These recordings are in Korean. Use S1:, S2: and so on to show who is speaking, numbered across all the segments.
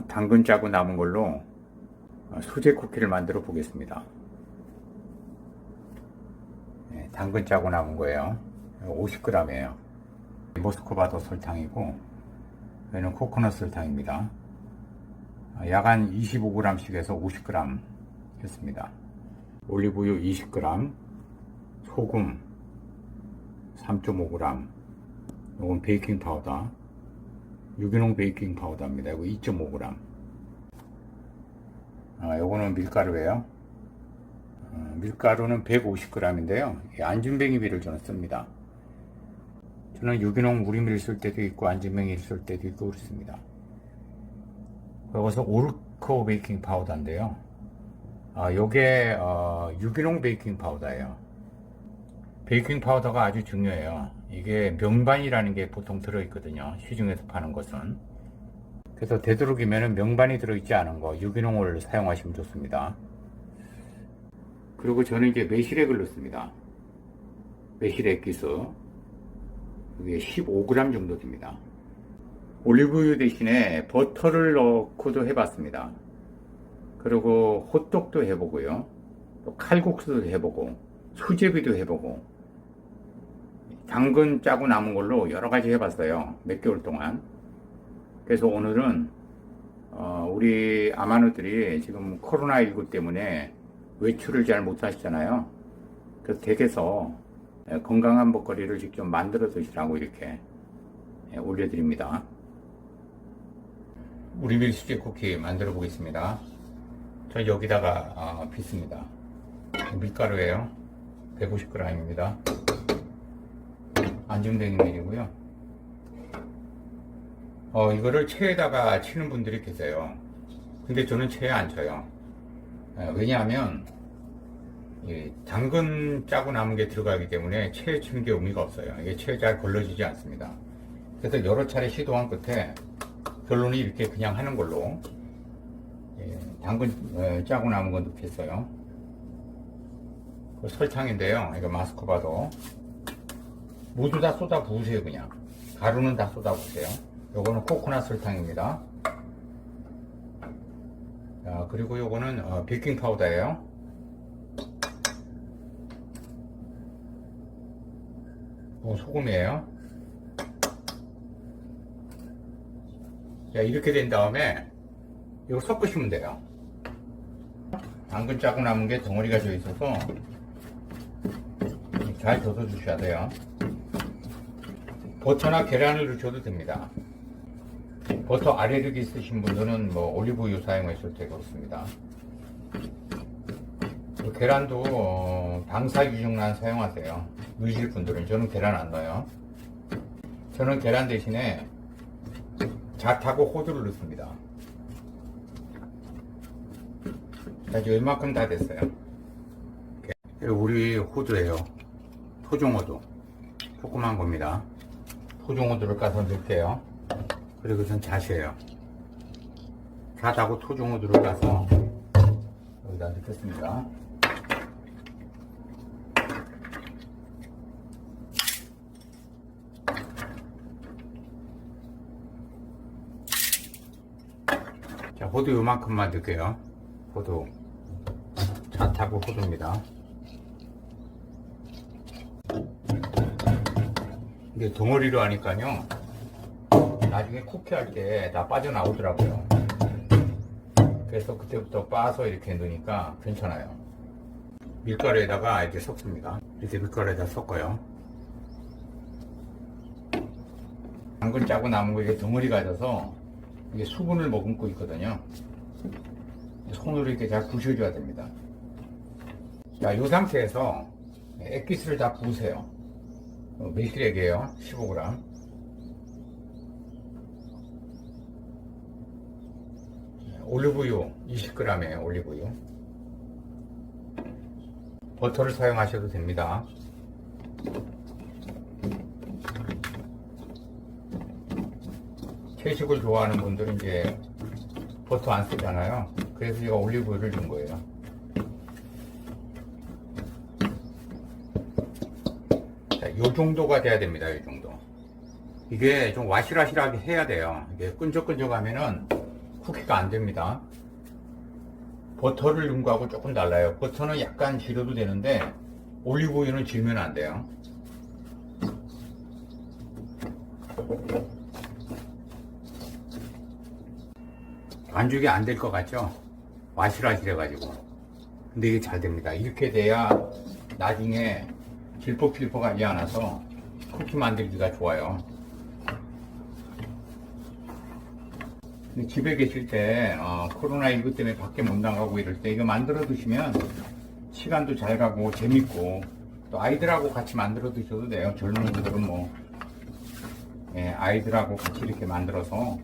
S1: 당근 짜고 남은 걸로 수제 쿠키를 만들어 보겠습니다. 네, 당근 짜고 남은 거예요. 50g이에요. 모스코바도 설탕이고 얘는 코코넛 설탕입니다. 약 한 25g씩 해서 50g 했습니다. 올리브유 20g, 소금 3.5g, 이건 베이킹 파우더, 유기농 베이킹 파우더입니다. 이거 2.5g. 요거는 밀가루예요. 밀가루는 150g인데요. 안진뱅이비를 저는 씁니다. 저는 유기농 우리밀을 쓸 때도 있고 안진뱅이를 쓸 때도 있고 그렇습니다. 여기서 오르코 베이킹 파우더인데요. 요게 유기농 베이킹 파우더예요. 베이킹 파우더가 아주 중요해요. 이게 명반이라는 게 보통 들어있거든요. 시중에서 파는 것은. 그래서 되도록이면 명반이 들어있지 않은 거 유기농을 사용하시면 좋습니다. 그리고 저는 이제 매실액을 넣습니다. 매실액 기수. 이게 15g 정도 됩니다. 올리브유 대신에 버터를 넣고도 해봤습니다. 그리고 호떡도 해보고요. 또 칼국수도 해보고 수제비도 해보고 당근 짜고 남은 걸로 여러 가지 해봤어요. 몇 개월 동안. 그래서 오늘은 우리 아마누들이 지금 코로나19 때문에 외출을 잘 못하시잖아요. 그래서 댁에서 건강한 먹거리를 직접 만들어 드시라고 이렇게 올려드립니다. 우리밀 수제 쿠키 만들어 보겠습니다. 저 여기다가 빚습니다. 밀가루예요. 150g입니다. 안진뱅이 밀이고요. 이거를 체에다가 치는 분들이 계세요. 근데 저는 체에 안 쳐요. 왜냐하면 당근 짜고 남은 게 들어가기 때문에 체에 치는 게 의미가 없어요. 이게 체에 잘 걸러지지 않습니다. 그래서 여러 차례 시도한 끝에 결론이 이렇게 그냥 하는 걸로 당근 짜고 남은 건 넣겠어요. 설탕인데요. 이거 마스코바도 모두 다 쏟아 부으세요. 그냥 가루는 다 쏟아 부으세요. 요거는 코코넛 설탕입니다. 자, 그리고 요거는 베이킹 파우더예요. 소금이에요. 자, 이렇게 된 다음에 이거 섞으시면 돼요. 당근 짜고 남은 게 덩어리가 져 있어서 잘 젖어 주셔야 돼요. 버터나 계란을 넣으셔도 됩니다. 버터 알레르기 있으신 분들은 뭐 올리브유 사용하셔도 되고 그렇습니다. 계란도 방사유중란 사용하세요. 넣으실 분들은. 저는 계란 안 넣어요. 저는 계란 대신에 잣하고 호두를 넣습니다. 자, 이제 웬만큼 다 됐어요. 우리 호두예요. 토종호두. 조그만 겁니다. 토종호두를 까서 넣을게요. 그리고 전 잣이에요. 잣하고 토종호두를 까서 여기다 넣겠습니다. 자, 호두 요만큼만 넣을게요. 호두. 잣하고 호두입니다. 이게 덩어리로 하니까요. 나중에 쿠키 할 때 다 빠져나오더라고요. 그래서 그때부터 빠서 이렇게 넣으니까 괜찮아요. 밀가루에다가 이렇게 섞습니다. 이렇게 밀가루에다 섞어요. 당근 짜고 남은 거 이게 덩어리가 져서 이게 수분을 머금고 있거든요. 손으로 이렇게 잘 부셔줘야 됩니다. 자, 이 상태에서 액기스를 다 부으세요. 매실액이에요. 15g. 올리브유 20g이에요. 올리브유. 버터를 사용하셔도 됩니다. 채식을 좋아하는 분들은 이제 버터 안 쓰잖아요. 그래서 제가 올리브유를 준 거예요. 자, 요 정도가 돼야 됩니다. 요 정도. 이게 좀 와실와실하게 해야 돼요. 이게 끈적끈적하면은 쿠키가 안 됩니다. 버터를 넣은 거하고 조금 달라요. 버터는 약간 질어도 되는데 올리브오일은 질면 안 돼요. 반죽이 안 될 것 같죠? 와실와실해가지고. 근데 이게 잘 됩니다. 이렇게 돼야 나중에 질퍽질퍽하지 않아서 쿠키 만들기가 좋아요. 근데 집에 계실 때 코로나19 때문에 밖에 못 나가고 이럴 때 이거 만들어 두시면 시간도 잘 가고 재밌고, 또 아이들하고 같이 만들어 드셔도 돼요. 젊은 분들은 뭐 아이들하고 같이 이렇게 만들어서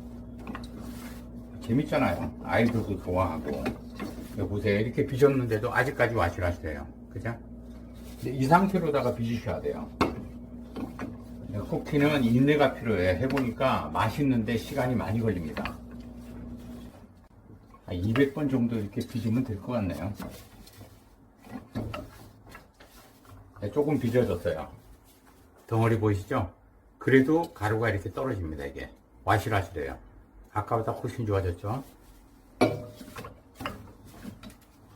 S1: 재밌잖아요. 아이들도 좋아하고. 여기 보세요. 이렇게 빚었는데도 아직까지 와실하시대요. 그죠? 근데 이 상태로다가 빚으셔야 돼요. 쿠키는 인내가 필요해. 해보니까 맛있는데 시간이 많이 걸립니다. 200번 정도 이렇게 빚으면 될 것 같네요. 네, 조금 빚어졌어요. 덩어리 보이시죠? 그래도 가루가 이렇게 떨어집니다. 이게 와실와실해요. 아까보다 훨씬 좋아졌죠?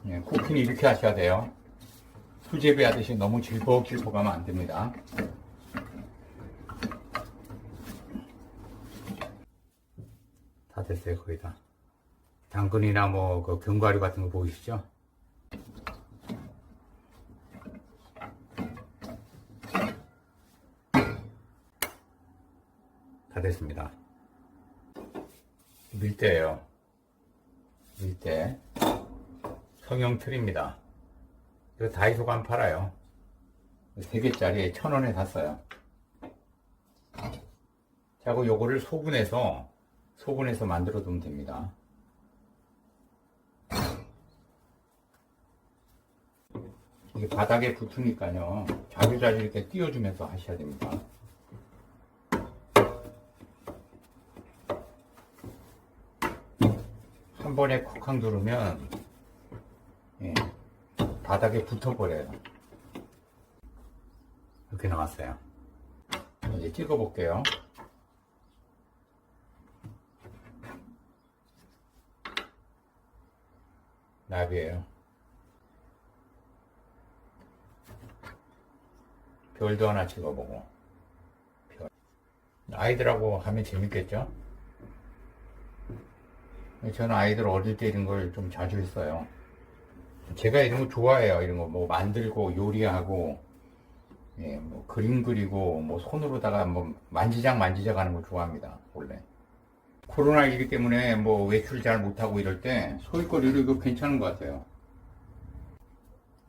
S1: 네, 쿠키는 이렇게 하셔야 돼요. 수제비 하듯이 너무 질퍽질퍽하면 안 됩니다. 다 됐어요. 거의 다. 당근이나 뭐 그 견과류 같은 거 보이시죠? 다 됐습니다. 밀대예요. 밀대. 성형 틀입니다. 이거 다이소 가면 팔아요. 3개짜리 1,000원에 샀어요. 자고 요거를 소분해서 만들어 두면 됩니다. 이게 바닥에 붙으니까요. 자주자주 이렇게 띄워주면서 하셔야 됩니다. 한 번에 콕 누르면 바닥에 붙어버려요. 이렇게 나왔어요. 이제 찍어 볼게요. 나비예요. 별도 하나 찍어보고. 별. 아이들하고 하면 재밌겠죠? 저는 아이들 어릴 때 이런 걸 좀 자주 했어요. 제가 이런 거 좋아해요. 이런 거 뭐 만들고 요리하고, 뭐 그림 그리고 뭐 손으로다가 뭐 만지작 하는 거 좋아합니다. 원래. 코로나19 때문에 뭐 외출 잘 못하고 이럴 때 소일거리로 이거 괜찮은 것 같아요.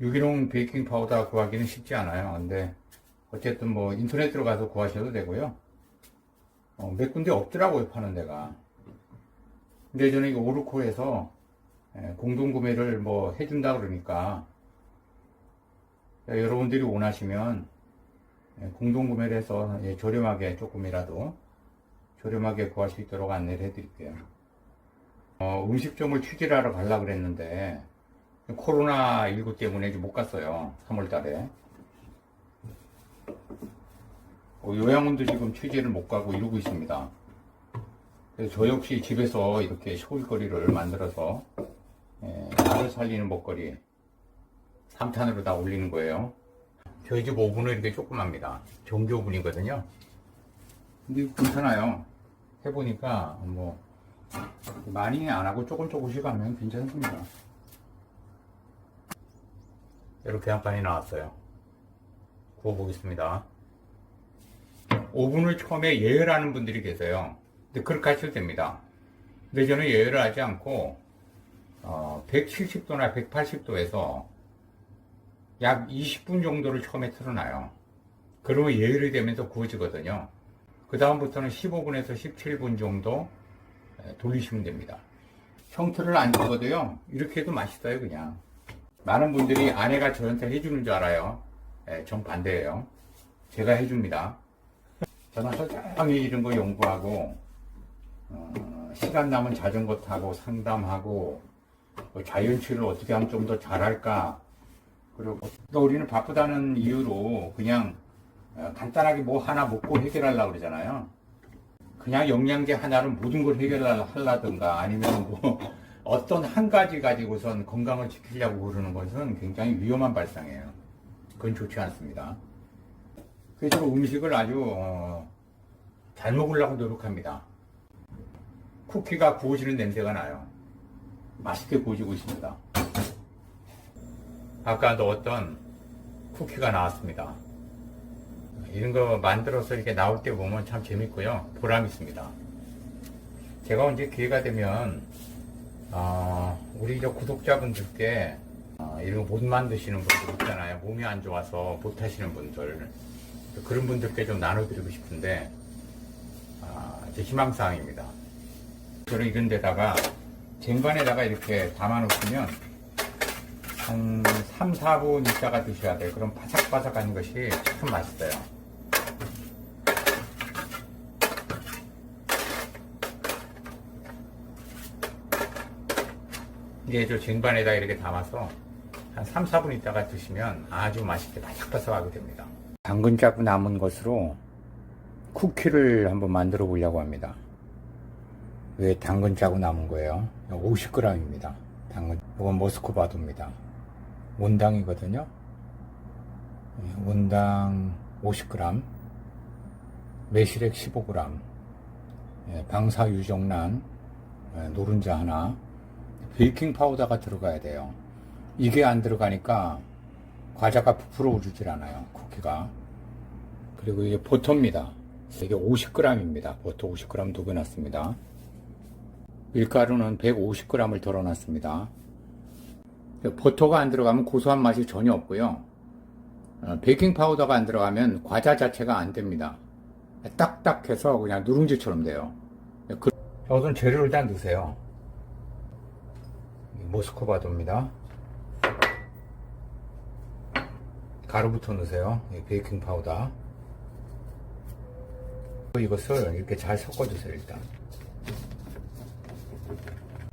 S1: 유기농 베이킹 파우더 구하기는 쉽지 않아요. 근데 어쨌든 뭐 인터넷 들어가서 구하셔도 되고요. 몇 군데 없더라고요, 파는 데가. 근데 저는 이거 오르코에서 공동구매를 뭐 해준다 그러니까 여러분들이 원하시면 공동구매를 해서 저렴하게 조금이라도 저렴하게 구할 수 있도록 안내를 해드릴게요. 음식점을 취재를 하러 가려고 그랬는데 코로나19 때문에 못 갔어요. 3월 달에. 요양원도 지금 취재를 못 가고 이러고 있습니다. 그래서 저 역시 집에서 이렇게 소일거리를 만들어서 나를 살리는 먹거리 3탄으로 다 올리는 거예요. 저희 집 오븐은 이렇게 조그맣니다. 전기 오븐이거든요. 근데 괜찮아요. 해보니까 뭐 많이 안 하고 조금씩 하면 괜찮습니다. 이렇게 한 판이 나왔어요. 구워보겠습니다. 오븐을 처음에 예열하는 분들이 계세요. 근데 그렇게 하셔도 됩니다. 근데 저는 예열을 하지 않고 170도나 180도에서 약 20분 정도를 처음에 틀어놔요. 그러면 예열이 되면서 구워지거든요. 그 다음부터는 15분에서 17분 정도 돌리시면 됩니다. 형틀을 안 주거든요. 이렇게 해도 맛있어요. 그냥 많은 분들이 아내가 저한테 해주는 줄 알아요. 정반대예요. 제가 해줍니다. 저는 설탕이 이런 거 연구하고 시간 남은 자전거 타고 상담하고 자연치유를 어떻게 하면 좀 더 잘할까. 그리고 또 우리는 바쁘다는 이유로 그냥 간단하게 뭐 하나 먹고 해결하려고 그러잖아요. 그냥 영양제 하나로 모든 걸 해결하려든가 아니면 뭐 어떤 한 가지 가지고선 건강을 지키려고 그러는 것은 굉장히 위험한 발상이에요. 그건 좋지 않습니다. 그래서 음식을 아주 잘 먹으려고 노력합니다. 쿠키가 구워지는 냄새가 나요. 맛있게 구워지고 있습니다. 아까 넣었던 쿠키가 나왔습니다. 이런 거 만들어서 이렇게 나올 때 보면 참 재밌고요. 보람 있습니다. 제가 언제 기회가 되면 우리 저 구독자분들께 이런 거 못 만드시는 분들 있잖아요. 몸이 안 좋아서 못 하시는 분들, 그런 분들께 좀 나눠드리고 싶은데 제 희망사항입니다. 저는 이런 데다가 쟁반에다가 이렇게 담아 놓으시면 한 3, 4분 있다가 드셔야 돼요. 그럼 바삭바삭한 것이 참 맛있어요. 이게 저 쟁반에다 이렇게 담아서 한 3, 4분 있다가 드시면 아주 맛있게 바삭바삭하게 됩니다. 당근 짜고 남은 것으로 쿠키를 한번 만들어 보려고 합니다. 왜 당근 짜고 남은 거예요? 50g입니다. 당근. 이건 모스크바도입니다. 원당이거든요. 원당 50g, 매실액 15g, 방사 유정란, 노른자 하나, 베이킹 파우더가 들어가야 돼요. 이게 안 들어가니까 과자가 부풀어 오르질 않아요. 쿠키가. 그리고 이게 버터입니다. 이게 50g입니다. 버터 50g 녹여놨습니다. 밀가루는 150g을 덜어놨습니다. 버터가 안 들어가면 고소한 맛이 전혀 없고요. 베이킹 파우더가 안 들어가면 과자 자체가 안 됩니다. 딱딱해서 그냥 누룽지처럼 돼요. 우선 재료를 일단 넣으세요. 모스크바도입니다. 가루부터 넣으세요. 베이킹 파우더. 이것을 이렇게 잘 섞어주세요. 일단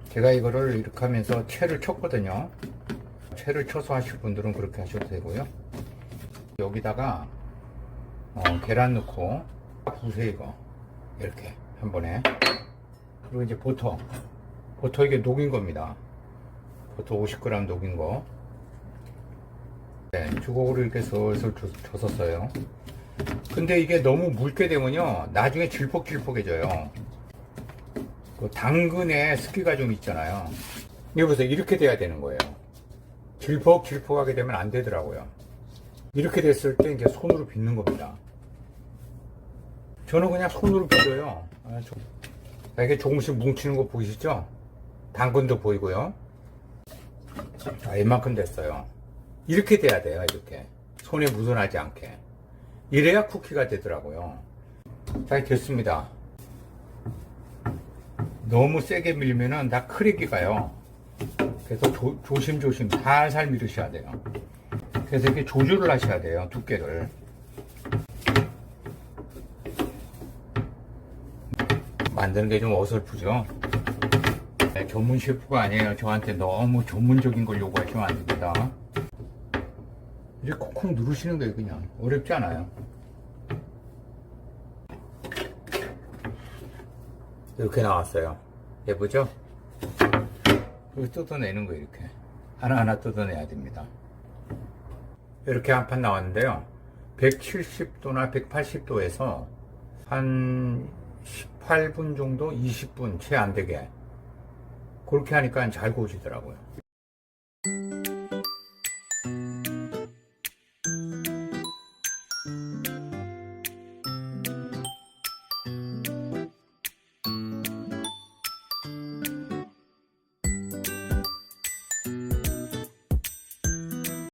S1: 제가 이거를 이렇게 하면서 채를 쳤거든요. 채를 쳐서 하실 분들은 그렇게 하셔도 되고요. 여기다가 계란 넣고 부으세요. 이거 이렇게 한 번에. 그리고 이제 버터 이게 녹인 겁니다. 버터 50g 녹인 거. 네, 주걱으로 이렇게 슬슬 줬었어요. 근데 이게 너무 묽게 되면요 나중에 질퍽질퍽해져요. 그 당근에 습기가 좀 있잖아요. 여기서 이렇게 돼야 되는 거예요. 질퍽질퍽하게 되면 안 되더라고요. 이렇게 됐을 때 이제 손으로 빚는 겁니다. 저는 그냥 손으로 빚어요. 이게 조금씩 뭉치는 거 보이시죠? 당근도 보이고요. 이만큼 됐어요. 이렇게 돼야 돼요. 이렇게 손에 묻어나지 않게. 이래야 쿠키가 되더라고요. 자, 됐습니다. 너무 세게 밀면은 다 크랙이 가요. 그래서 조심조심 살살 밀으셔야 돼요. 그래서 이렇게 조절을 하셔야 돼요. 두께를. 만드는 게 좀 어설프죠? 네, 전문 셰프가 아니에요. 저한테 너무 전문적인 걸 요구하시면 안 됩니다. 이렇게 콕콕 누르시는 거예요. 그냥 어렵지 않아요. 이렇게 나왔어요. 예쁘죠? 여기 뜯어내는 거예요. 이렇게 하나하나 뜯어내야 됩니다. 이렇게 한 판 나왔는데요. 170도나 180도에서 한 18분 정도, 20분 채 안 되게 그렇게 하니까 잘 구워지더라고요.